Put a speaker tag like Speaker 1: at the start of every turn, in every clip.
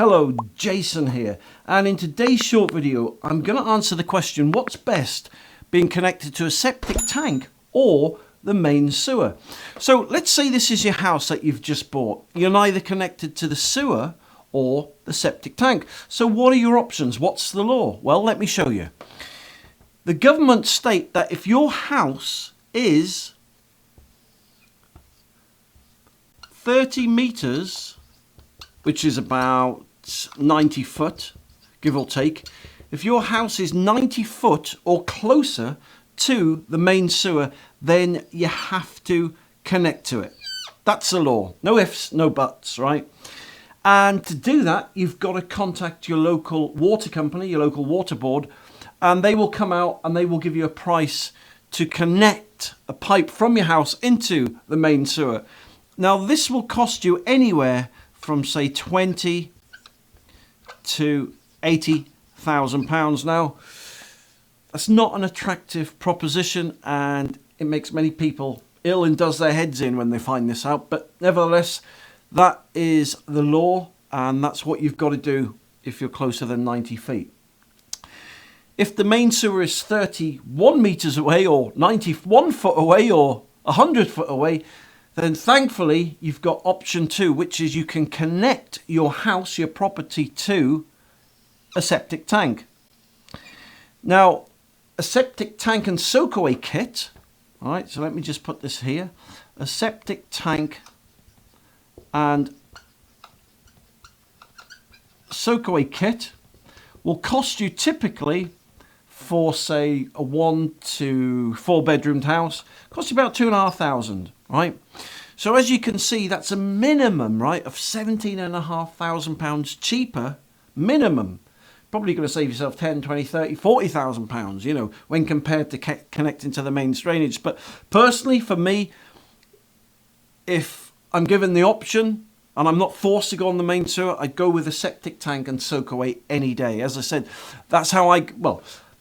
Speaker 1: Hello, Jason here, and in today's short video I'm going to answer the question, what's best, being connected to a septic tank or the main sewer? So let's say this is your house that you've just bought. You're neither connected to the sewer or the septic tank. So what are your options? What's the law? Well, let me show you. The government state that if your house is 30 meters, which is about 90 foot, give or take. If your house is 90 foot or closer to the main sewer, then you have to connect to it. That's the law. No ifs, no buts, right? And to do that, you've got to contact your local water company, your local water board, and they will come out and they will give you a price to connect a pipe from your house into the main sewer. Now, this will cost you anywhere from say 20 to 80,000 pounds. Now, that's not an attractive proposition, and it makes many people ill and does their heads in when they find this out. But nevertheless, that is the law, and that's what you've got to do if you're closer than 90 feet. If the main sewer is 31 meters away, or 91 foot away, or 100 foot away, then thankfully you've got option 2, which is you can connect your house, your property, to a septic tank. Now, a septic tank and soakaway kit, all right, so let me just put this here. A septic tank and soakaway kit will cost you typically, for say a 1 to 4 bedroomed house, cost you about 2,500, right? So as you can see, that's a minimum, right, of 17,500 pounds cheaper, minimum. Probably going to save yourself 10, 20, 30, 40,000 pounds, you know, when compared to connecting to the main drainage. But personally, for me, if I'm given the option and I'm not forced to go on the main sewer, I'd go with a septic tank and soakaway any day. As I said, that's how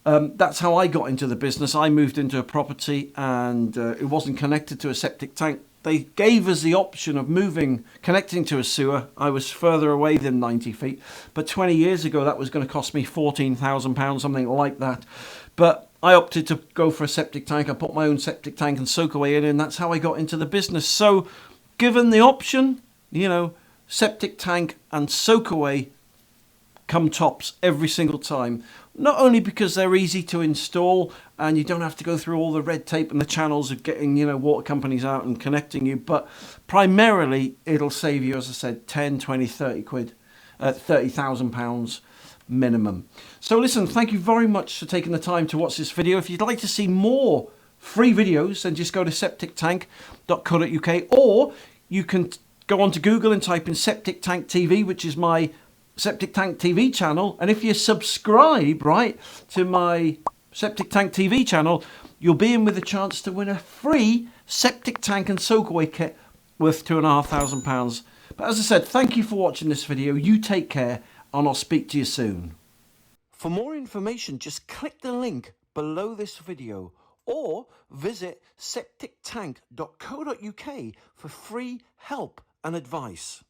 Speaker 1: that's how I got into the business. I moved into a property and it wasn't connected to a septic tank. They gave us the option of connecting to a sewer. I was further away than 90 feet. But 20 years ago, that was going to cost me £14,000, something like that. But I opted to go for a septic tank. I put my own septic tank and soakaway in, and that's how I got into the business. So given the option, you know, septic tank and soakaway come tops every single time. Not only because they're easy to install and you don't have to go through all the red tape and the channels of getting, you know, water companies out and connecting you, but primarily it'll save you, as I said, 10, 20, 30 quid, 30,000 pounds minimum. So listen, thank you very much for taking the time to watch this video. If you'd like to see more free videos, then just go to septictank.co.uk, or you can go onto Google and type in Septic Tank TV, which is my Septic Tank TV channel, and if you subscribe, right, to my Septic Tank TV channel, you'll be in with a chance to win a free septic tank and soakaway kit worth £2,500. But as I said, thank you for watching this video. You take care, and I'll speak to you soon. For more information, just click the link below this video or visit septictank.co.uk for free help and advice.